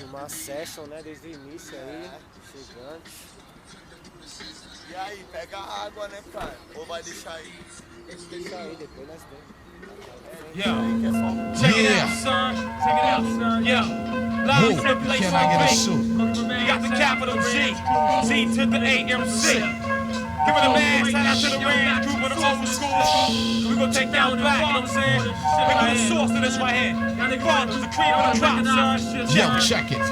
Uma session, né, desde o início aí, chegando. E aí, pega a água, né, cara? Ou vai deixar aí? Deixa aí, depois nós temos. Yo, check it out, son. Check it out, son. Yo, live circulation on beat. You got the capital G, Z to the AMC. Give it a man, shout out to the Ram group of the old school. We gon' take down the back, you know what I'm saying? Pick up the source to this right here. Fathers, the cream of the crop, son. Yo, check it.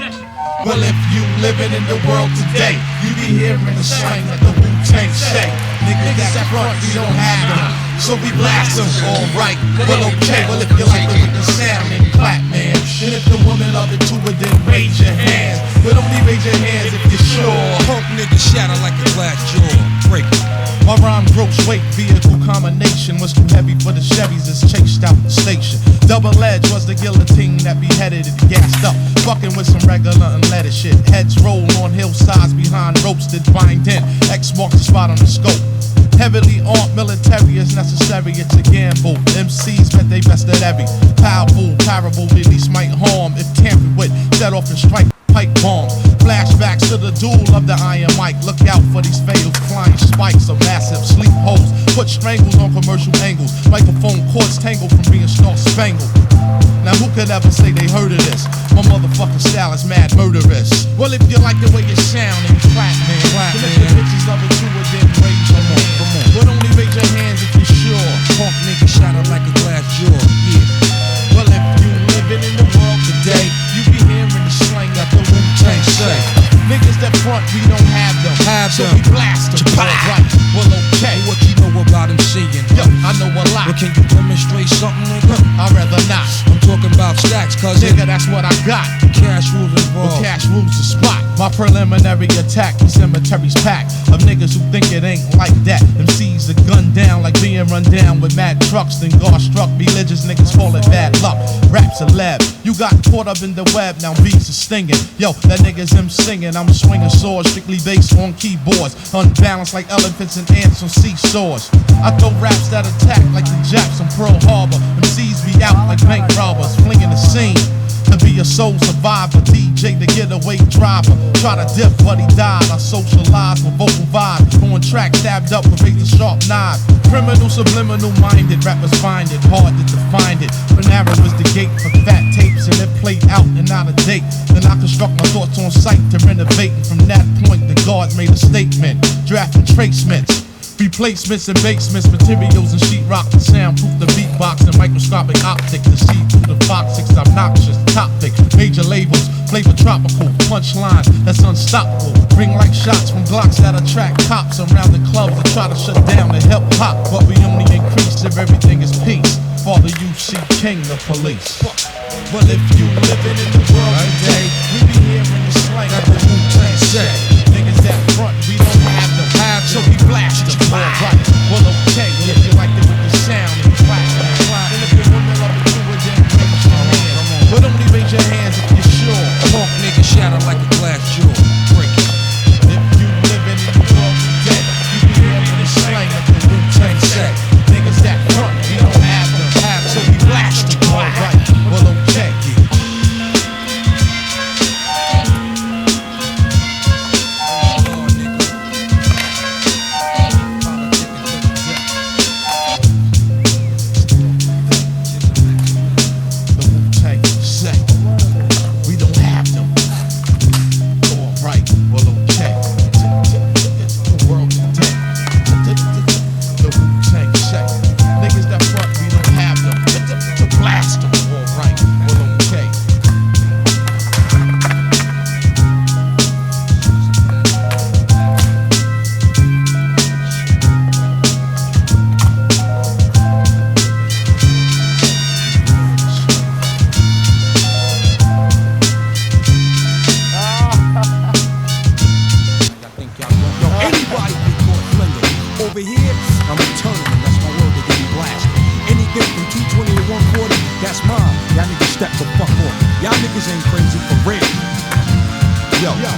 Well, if you living in the world today, you be hearing the slang that the Wu-Tang say. Niggas that front, we don't have them, so we blast them. Alright, well okay, well if you like the sound, then clap, man. And if the woman love it too, then raise your hands. But only raise your hands if you're sure. Punk niggas shatter like a glass jaw. Break it. My rhyme gross weight vehicle combination was too heavy for the Chevys that's chased out the station. Double edge was the guillotine that beheaded it, gassed up, fucking with some regular unleaded shit. Heads roll on hillsides behind ropes that bind in. X marks the spot on the scope. Heavily armed military is necessary, it's a gamble. MCs bet they best at every powerful, parable release might harm if tampered with, set off and strike pipe bombs. Flashbacks to the duel of the Iron Mike. Look out for these fatal flying spikes of massive sleep holes. Put strangles on commercial angles. Microphone cords tangled from being star spangled. Now who could ever say they heard of this? My motherfucking style is mad murderous. Well, if you like the way you sound, then clap, man. Clap, man. If the bitches love it too, then raise your hand. Come on. But only raise your hands if you're sure. Punk niggas shatter like a glass jaw. Yeah. Well, if you living in the world today, you be hearing the slang that the Wu-Tang say. Niggas that front, we don't have them. So we blast them. Right. Well, okay. What you know about him seeing? Yo, I know a lot. But can you demonstrate something, nigga? I'd rather not. I'm talking about stacks, cuz nigga, that's what I got. Cash rules involved. Well, cash rules the spot. My preliminary attack, the cemetery's packed of niggas who think it ain't like that. MCs are gunned down like being run down with mad trucks. Then God struck religious niggas call it bad luck. Rap's a lab. You got caught up in the web, now beats are stinging. Yo, that nigga's him singing. I'm swinging swords, strictly based on keyboards. Unbalanced like elephants and ants on seesaws. I throw raps that attack like the Japs on Pearl Harbor. MCs be out like bank robbers, flinging the scene. To be a soul survivor, DJ the getaway driver. Try to dip, but he died. I socialized with vocal vibes. On track, stabbed up with razor sharp knives. Criminal, subliminal minded, rappers find it hard to define it. But narrow was the gate for fat tapes, and it played out and out of date. Then I construct my thoughts on sight to renovate. And from that point, the guards made a statement, drafting tracements. Replacements and basements, materials and sheetrock to soundproof the beatbox and microscopic optic to see through the Fox 6 obnoxious topic. Major labels, flavor tropical, punchline that's unstoppable. Ring like shots from Glocks that attract cops around the clubs to try to shut down the hip hop. But we only increase if everything is peace. Father UC King the police. But if you living in the world today, we be hearing the slang that the Wu-Tang say. Niggas that front, we don't have them. So we blast them. Right. Well, okay. Well, if you like it with the sound, then clap. And if your woman love it too, then raise your hands. But only raise your hands if you're sure. Punk niggas shatter like a glass jaw. Break it. If you living in the world today, you be hearing the slang that the Wu-Tang say. Niggas that front, we don't have them. So we blast them. Right. Well, okay.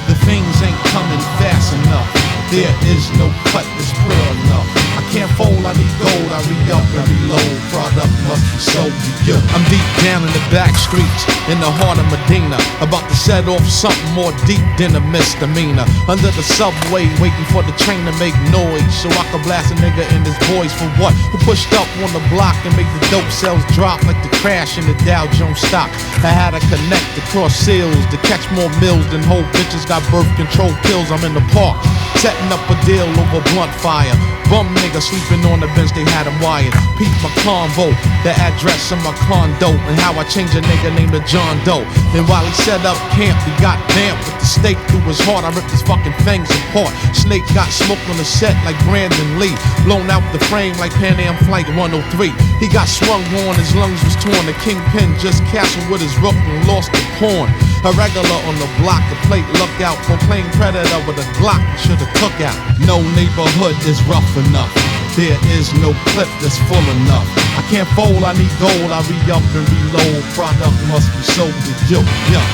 The things ain't coming fast enough. There is no cut that's clear enough. I can't fold, I need gold. I re-up and reload. Product must be sold to you. I'm deep down in the back streets, in the heart of Medina, about to set off something more deep than a misdemeanor. Under the subway, waiting for the train to make noise, so I could blast a nigga in his voice for what? Who pushed up on the block and make the dope sales drop like the crash in the Dow Jones stock. I had to connect across seals to catch more mills than whole bitches got birth control pills. I'm in the park, setting up a deal over blunt fire. Bum nigga sleeping on the bench, they had him wired. Peep my convo, the address of my condo, and how I changed a nigga named the John Doe. And while he set up camp, he got damp with the stake through his heart. I ripped his fucking fangs apart. Snake got smoked on the set like Brandon Lee, blown out the frame like Pan Am Flight 103. He got swung on, his lungs was torn. The kingpin just castled with his rook and lost the pawn. A regular on the block, the plate look out, proclaim predator with a Glock, should've took out. No neighborhood is rough enough. There is no clip that's full enough. I can't fold, I need gold. I re-up and reload. Product must be sold to you. Yeah.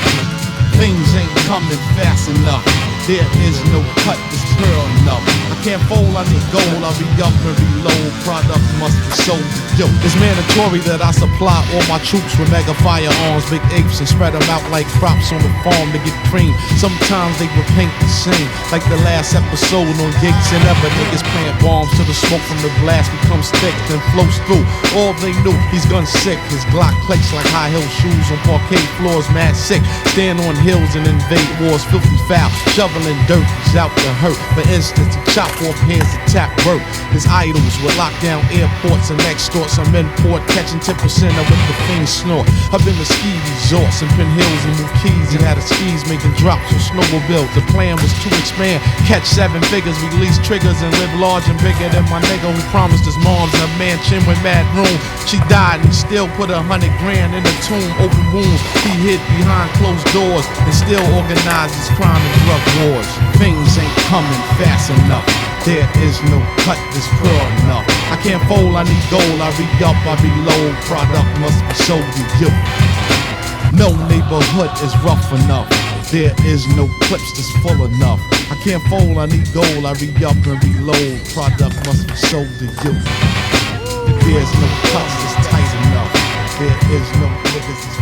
Things ain't coming fast enough. There is no cut that's clear enough. I can't fold, I need gold. I re-up and reload. Product must be sold to you. It's mandatory that I supply all my troops with mega firearms, big apes, and spread them out like crops on the farm to get cream. Sometimes they repaint the same, like the last episode on Gates and Ever. Niggas plant bombs till the smoke from the blast becomes thick and flows through. All they knew, he's gun sick. His Glock clicks like high heel shoes on parquet floors, mad sick. Stand on hills and invade wars, filthy foul. Shoveling dirt, he's out to hurt. For instance, he chop off hands to tap work. His idols would lock down airports and extort some import, catching 10% of what the fiends snort. I've been to ski resorts and pin hills and move keys and had a skis making drops on snowmobiles. The plan was to expand, catch 7 figures, release triggers, and live large and bigger than my nigga who promised his mom's a mansion with mad room. She died and he still put 100 grand in the tomb, open wounds. He hid behind closed doors and still organizes crime and drug wars. Things ain't coming fast enough. There is no cut that's pure enough. I can't fold, I need gold. I re-up, I reload. Product must be sold to you. No neighborhood is rough enough. There is no clips that's full enough. I can't fold, I need gold. I re-up and reload. Product must be sold to you. There's no cuts that's tight enough. There is no niggas that's